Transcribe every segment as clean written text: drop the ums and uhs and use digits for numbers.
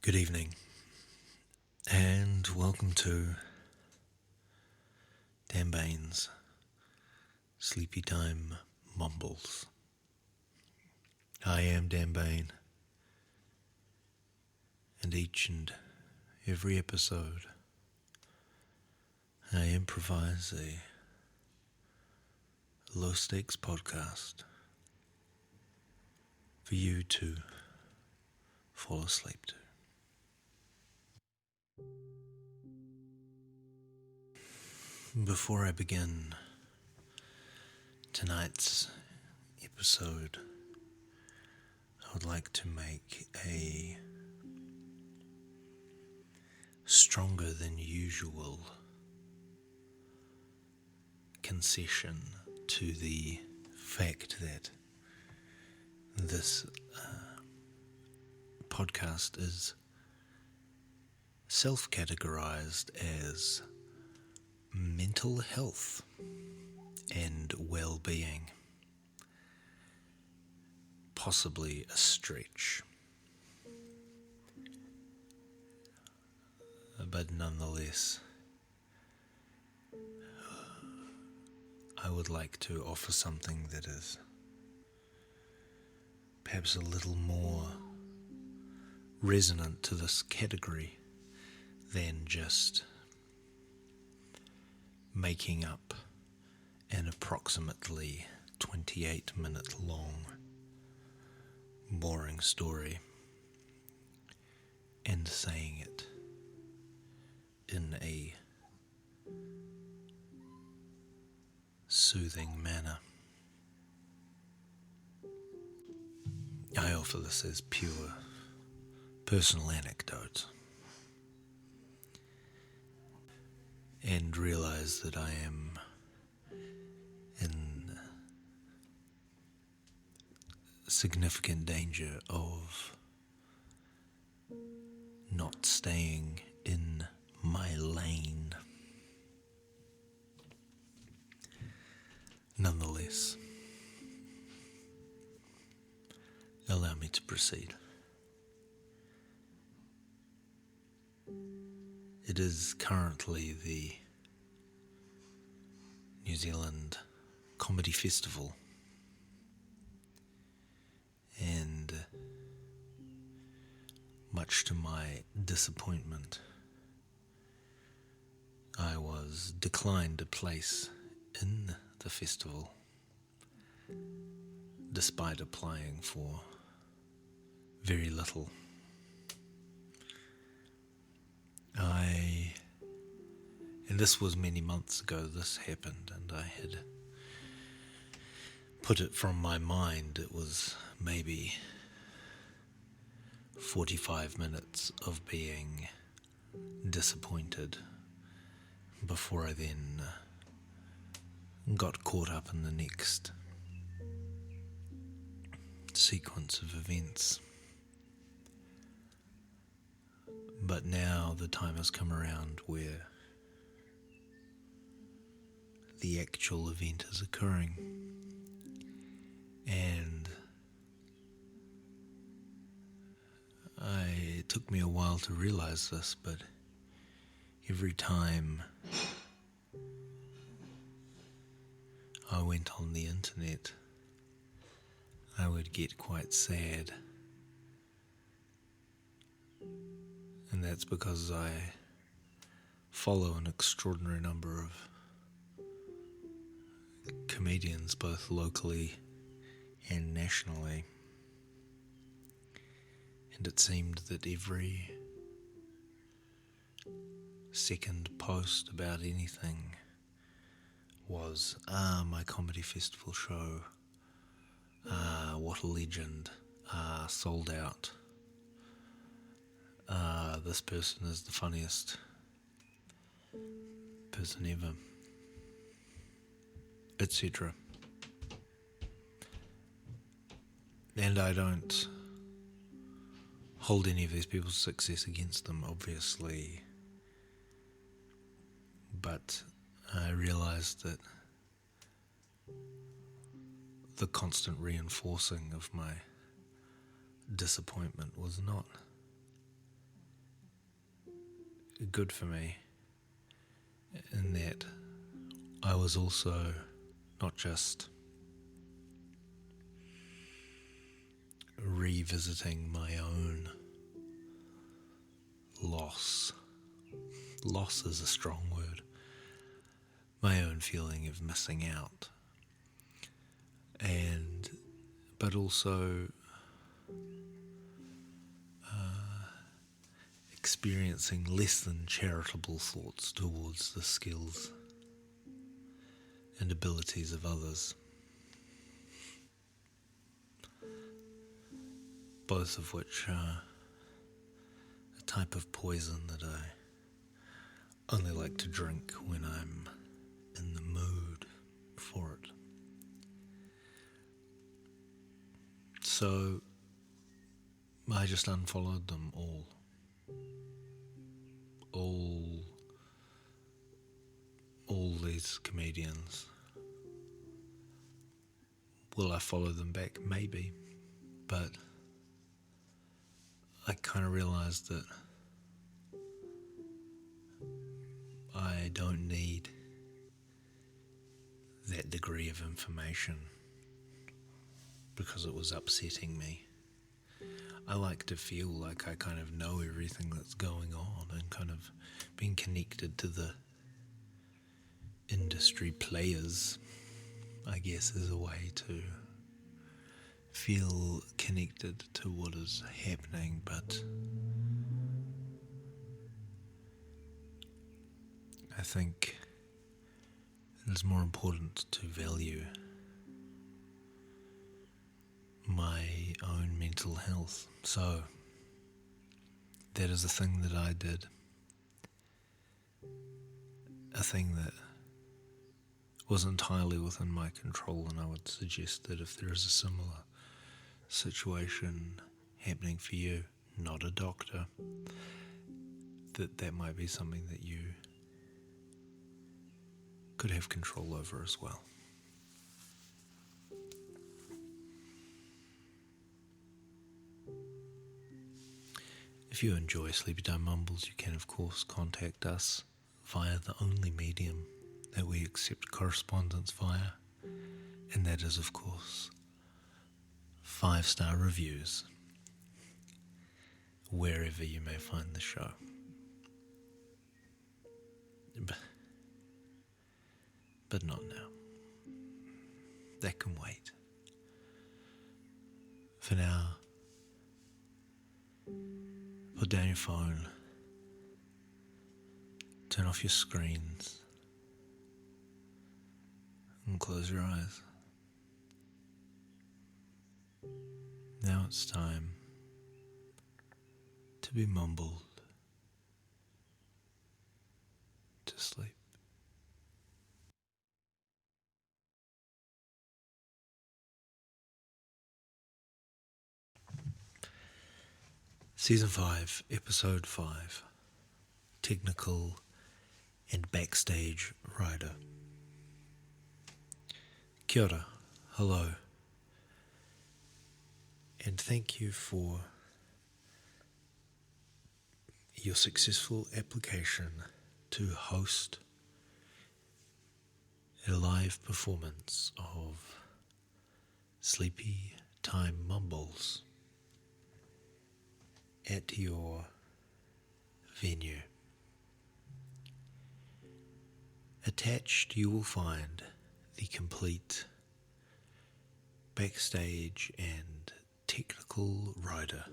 Good evening, and welcome to Dan Bain's Sleepy Time Mumbles. I am Dan Bain, and each and every episode I improvise a low-stakes podcast for you to fall asleep to. Before I begin tonight's episode, I would like to make a stronger than usual concession to the fact that this podcast is self-categorized as mental health and well-being. Possibly a stretch, but nonetheless, I would like to offer something that is perhaps a little more resonant to this category than just making up an approximately 28-minute long boring story and saying it in a soothing manner. I offer this as pure personal anecdote and realize that I am in significant danger of not staying in my lane. Nonetheless, allow me to proceed. It is currently the New Zealand Comedy Festival, and much to my disappointment, I was declined a place in the festival despite applying for very little. And this was many months ago this happened, and I had put it from my mind. It was maybe 45 minutes of being disappointed before I then got caught up in the next sequence of events. But now the time has come around where the actual event is occurring, and it took me a while to realize this, but every time I went on the internet, I would get quite sad. And that's because I follow an extraordinary number of comedians, both locally and nationally. And it seemed that every second post about anything was, my comedy festival show, what a legend, sold out, this person is the funniest person ever, etc. And I don't hold any of these people's success against them, obviously, but I realized that the constant reinforcing of my disappointment was not good for me in that I was also not just revisiting my own loss. Loss is a strong word. My own feeling of missing out. But also experiencing less than charitable thoughts towards the skills and abilities of others. Both of which are a type of poison that I only like to drink when I'm in the mood for it. So I just unfollowed them all. All these comedians. Will I follow them back? Maybe. But I kind of realised that I don't need that degree of information because it was upsetting me. I like to feel like I kind of know everything that's going on, and kind of being connected to the industry players, I guess, is a way to feel connected to what is happening. But I think it is more important to value my own mental health. So that is a thing that I did. A thing that was entirely within my control, and I would suggest that if there is a similar situation happening for you, not a doctor, that might be something that you could have control over as well. If you enjoy Sleepy Time Mumbles, you can of course contact us via the only medium that we accept correspondence via, and that is of course 5-star reviews wherever you may find the show. But not now. That can wait. For now, put down your phone, turn off your screens, and close your eyes. Now it's time to be mumbled to sleep. Season 5, Episode 5, Technical and Backstage Rider. Kia ora, hello, and thank you for your successful application to host a live performance of Sleepy Time Mumbles at your venue. Attached you will find the complete backstage and technical rider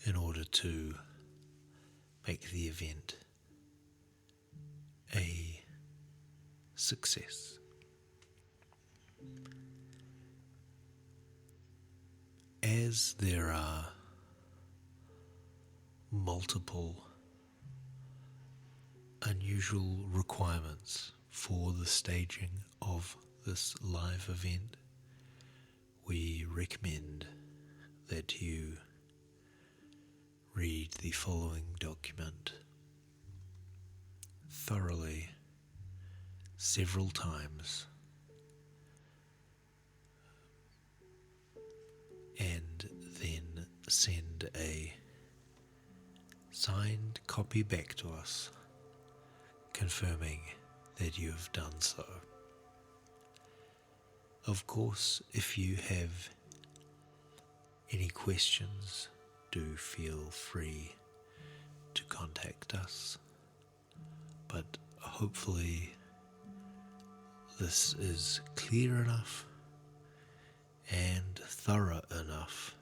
in order to make the event a success. As there are multiple unusual requirements for the staging of this live event, we recommend that you read the following document thoroughly several times and then send a signed copy back to us, confirming that you have done so. Of course, if you have any questions, do feel free to contact us, but hopefully this is clear enough and thorough enough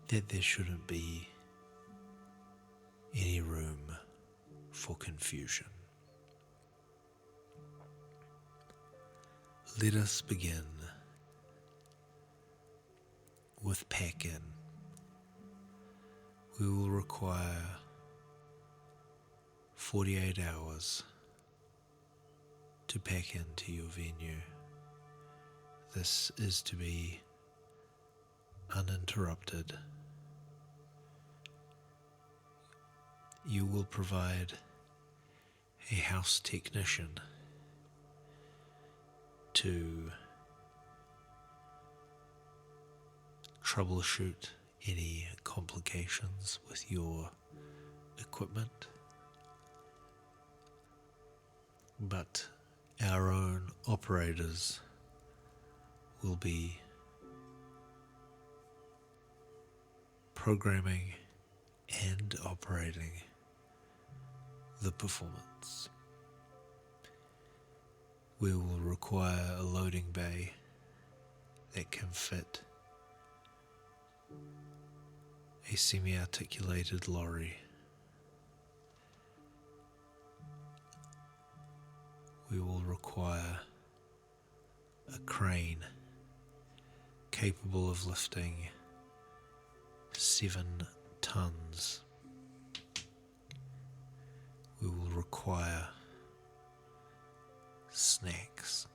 that there shouldn't be any room for confusion. Let us begin with pack-in. We will require 48 hours to pack into your venue. This is to be uninterrupted. You will provide a house technician to troubleshoot any complications with your equipment, but our own operators will be programming and operating the performance. We will require a loading bay that can fit a semi-articulated lorry. We will require a crane capable of lifting 7 tons. We will require snacks.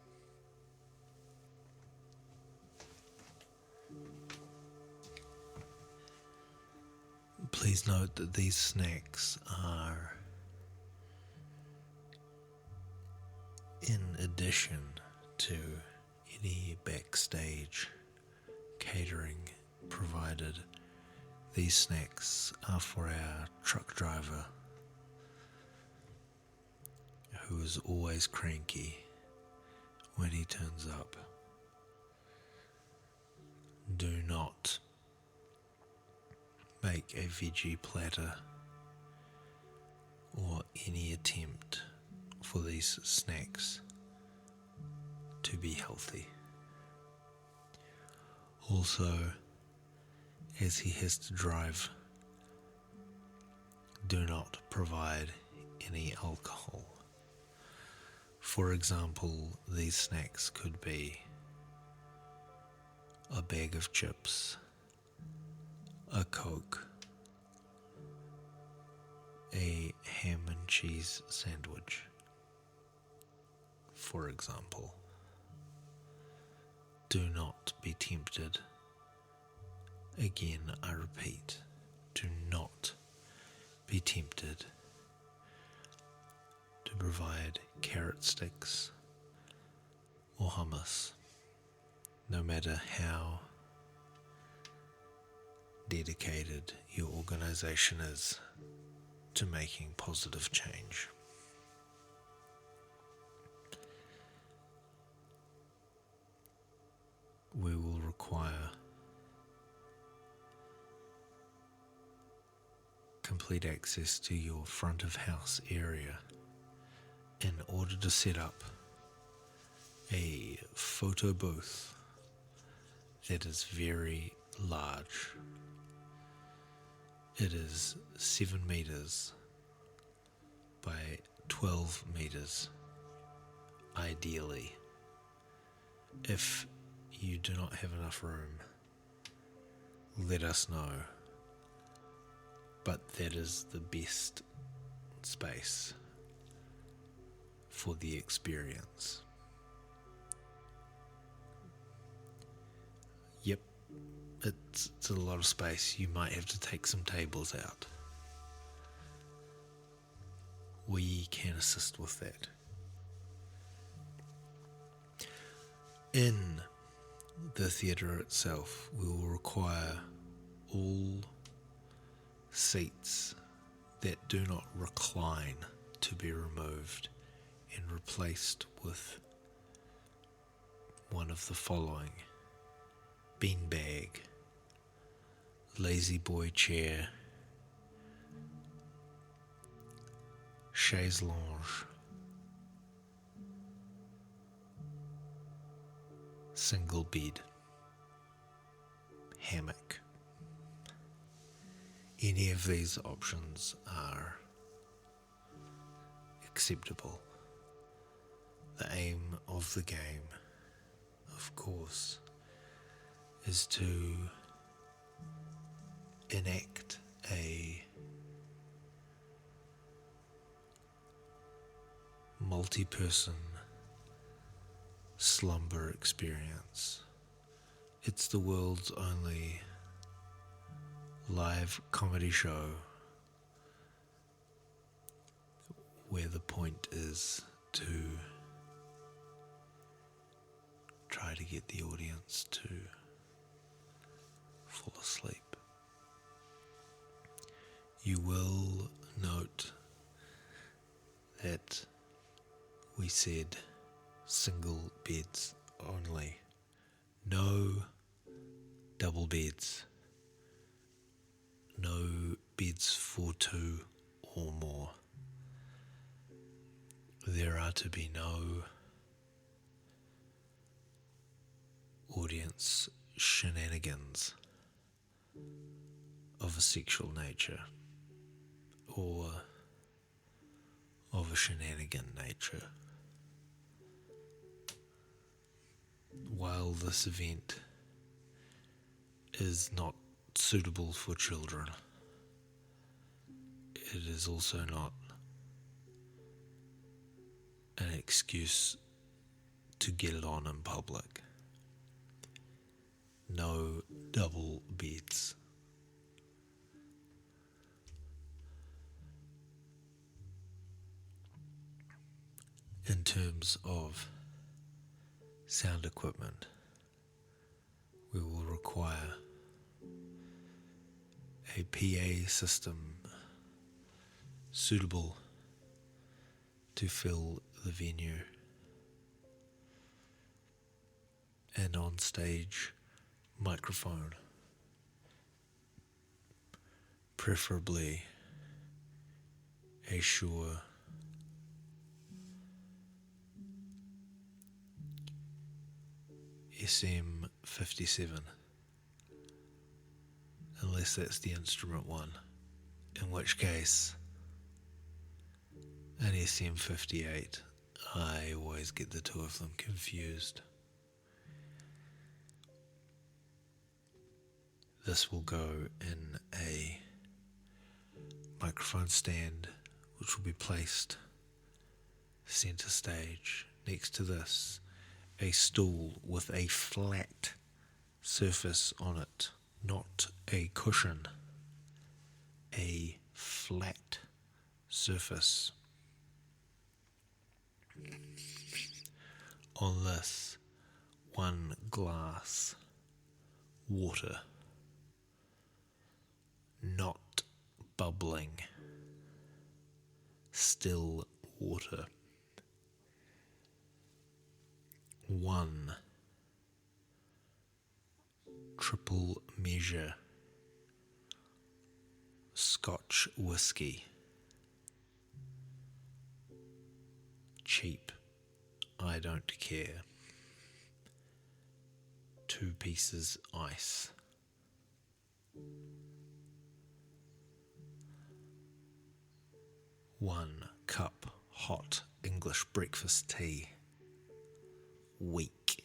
Please note that these snacks are in addition to any backstage catering provided. These snacks are for our truck driver, who is always cranky when he turns up. Do not make a veggie platter or any attempt for these snacks to be healthy. Also, as he has to drive, do not provide any alcohol. For example, these snacks could be a bag of chips, a Coke, a ham and cheese sandwich, for example. Do not be tempted. Again, I repeat, do not be tempted to provide carrot sticks or hummus, no matter how dedicated your organization is to making positive change. We will require complete access to your front of house area in order to set up a photo booth that is very large. It is 7 meters by 12 meters, ideally. If you do not have enough room, let us know. But that is the best space for the experience. Yep, it's a lot of space. You might have to take some tables out. We can assist with that. In the theatre itself, we will require all seats that do not recline to be removed and replaced with one of the following: beanbag, lazy boy chair, chaise lounge, single bed, hammock. Any of these options are acceptable. The aim of the game, of course, is to enact a multi-person slumber experience. It's the world's only live comedy show where the point is to try to get the audience to fall asleep. You will note that we said single beds only. No double beds. No beds for two or more. There are to be no audience shenanigans of a sexual nature or of a shenanigan nature. While this event is not suitable for children, it is also not an excuse to get it on in public. No double beds. In terms of sound equipment, we will require a PA system suitable to fill the venue, an on-stage microphone, preferably a Shure SM57, unless that's the instrument one, in which case an SM58. I always get the two of them confused. This will go in a microphone stand which will be placed center stage. Next to this, a stool with a flat surface on it, not a cushion, a flat surface. On this, 1 glass water, not bubbling, still water. 1 triple measure Scotch whiskey, cheap, I don't care. 2 pieces ice. 1 cup hot English breakfast tea, weak.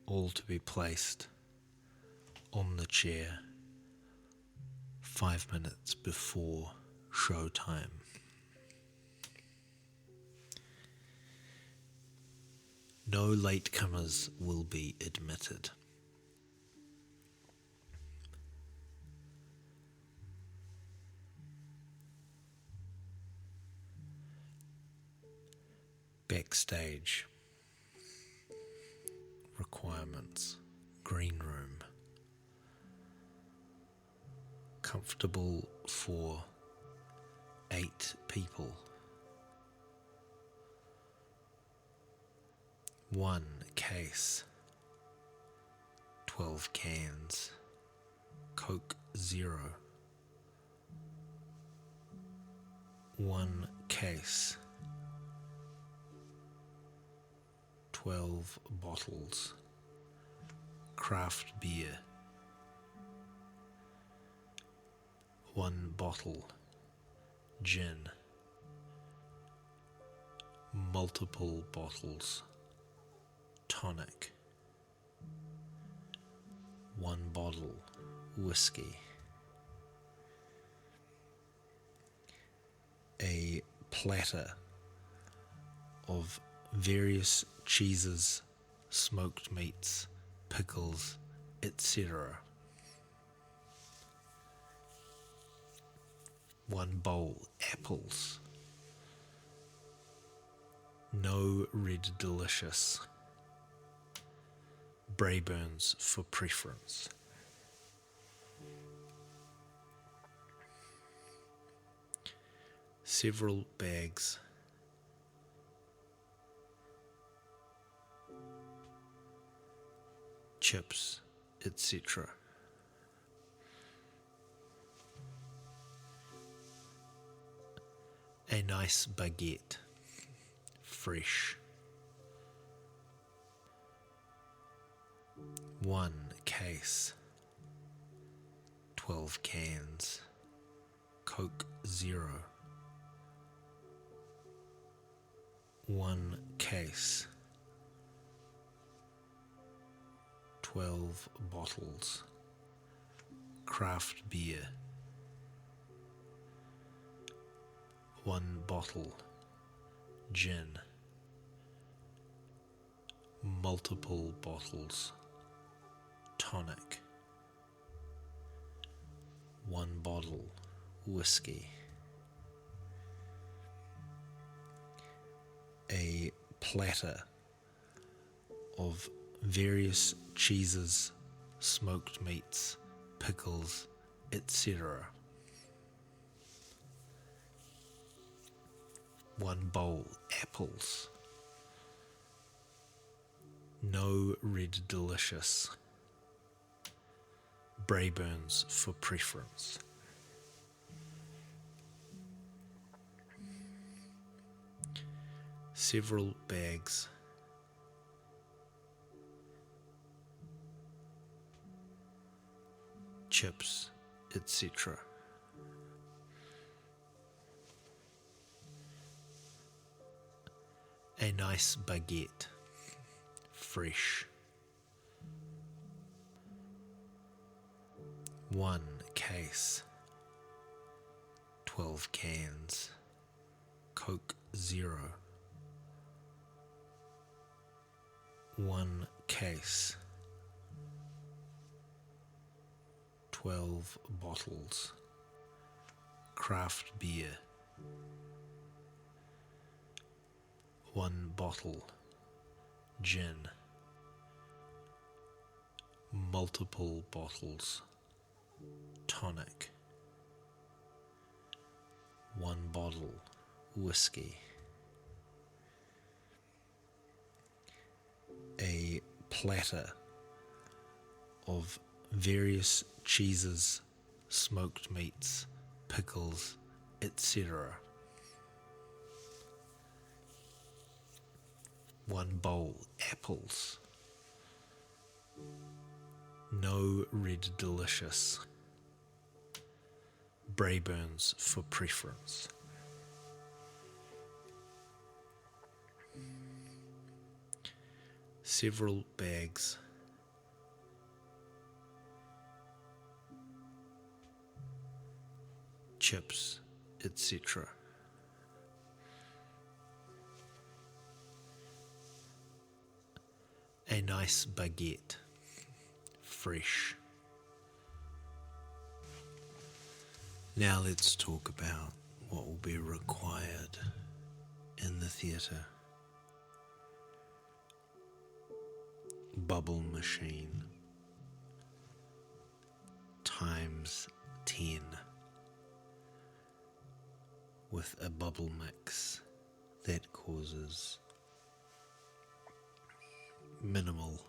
All to be placed on the chair 5 minutes before show time. No latecomers will be admitted. Backstage requirements: green room, comfortable for 8 people. 1 case, 12 cans, Coke Zero. 1 case, 12 bottles, craft beer. 1 bottle, gin. Multiple bottles, tonic. 1 bottle, whiskey. A platter of various cheeses, smoked meats, pickles, etc. 1 bowl, apples. No red delicious. Brayburns for preference. Several bags. Chips, etc. A nice baguette, fresh. 1 case, 12 cans, Coke Zero. 1 case, 12 bottles, craft beer. 1 bottle, gin. Multiple bottles, tonic. 1 bottle, whiskey. A platter of various cheeses, smoked meats, pickles, etc. 1 bowl, apples. No red delicious. Brayburns for preference. Several bags. Chips, etc. A nice baguette, fresh. 1 case, 12 cans, Coke Zero. 1 case, 12 bottles, craft beer. 1 bottle, gin. Multiple bottles, tonic. 1 bottle, whiskey. A platter of various cheeses, smoked meats, pickles, etc. 1 bowl, apples. No red delicious. Brayburns for preference. Several bags. Chips, etc. A nice baguette, fresh. Now let's talk about what will be required in the theatre. Bubble machine times 10. 10 with a bubble mix that causes minimal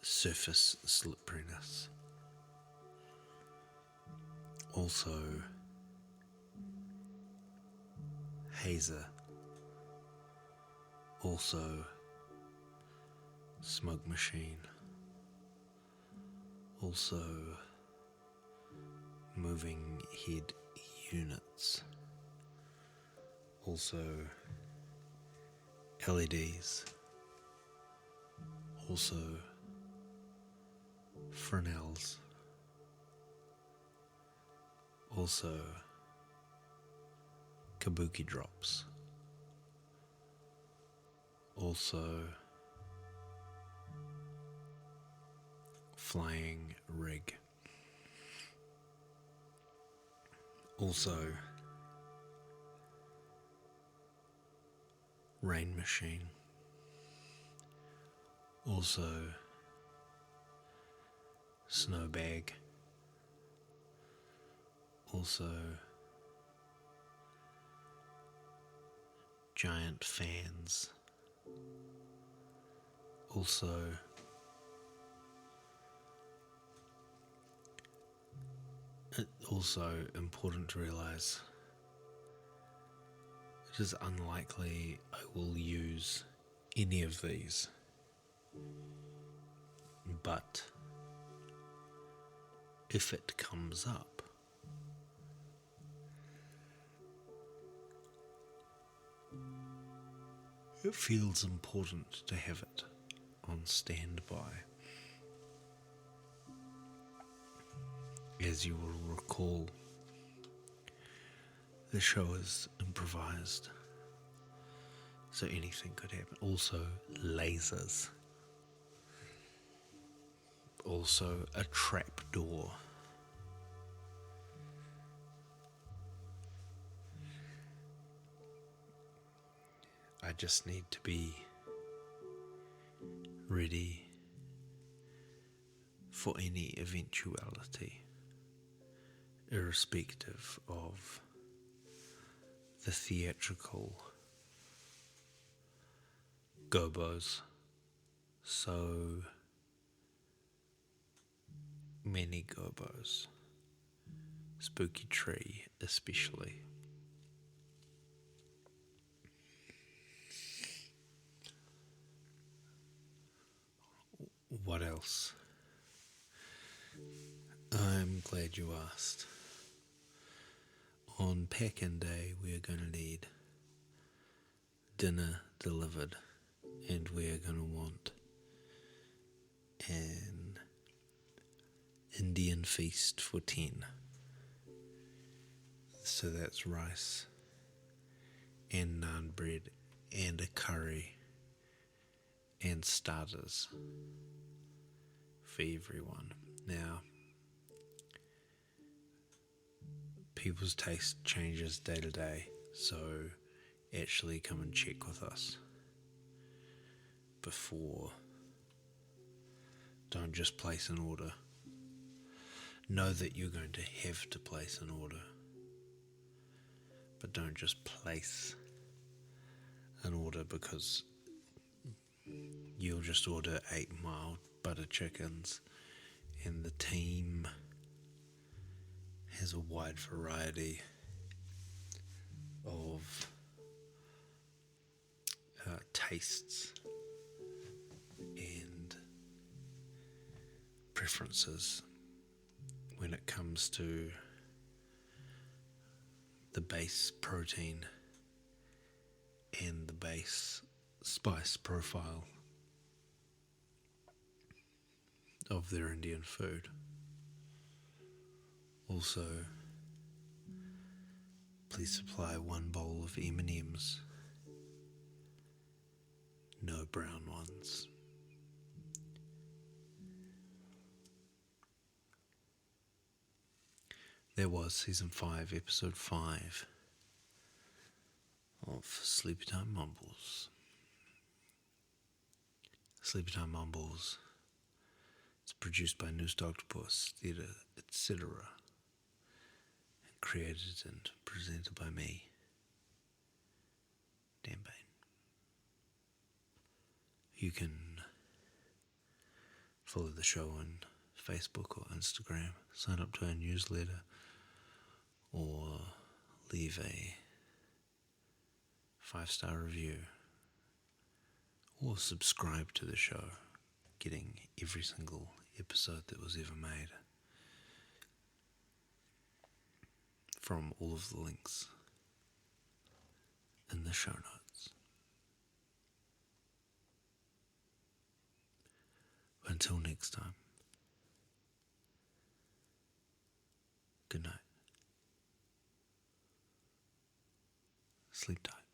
surface slipperiness. Also, hazer. Also, smoke machine. Also, moving head units. Also, LEDs. Also, Fresnels. Also, kabuki drops. Also, flying rig. Also, rain machine. Also, snow bag. Also, giant fans. Also, important to realize, it is unlikely I will use any of these, but if it comes up, it feels important to have it on standby. As you will recall, the show is improvised, so anything could happen. Also, lasers. Also, a trap door. I just need to be ready for any eventuality, irrespective of the theatrical gobos. So many gobos. Spooky Tree especially. What else? I'm glad you asked. On pack-in day, we are going to need dinner delivered, and we are going to want an Indian feast for 10. So that's rice and naan bread and a curry and starters for everyone. Now, people's taste changes day to day, so actually come and check with us before. Don't just place an order. Know that you're going to have to place an order, but don't just place an order because you'll just order 8 mild butter chickens and the team has a wide variety of tastes and preferences when it comes to the base protein and the base spice profile of their Indian food. Also, please supply 1 bowl of M&Ms, no brown ones. There was season 5, episode 5 of Sleepy Time Mumbles. Sleepy Time Mumbles It's produced by Noose Octopus Theatre, etc. And created and presented by me, Dan Bain. You can follow the show on Facebook or Instagram, sign up to our newsletter, or leave a 5-star review, or subscribe to the show, getting every single episode that was ever made from all of the links in the show notes. Until next time, good night. Sleep tight.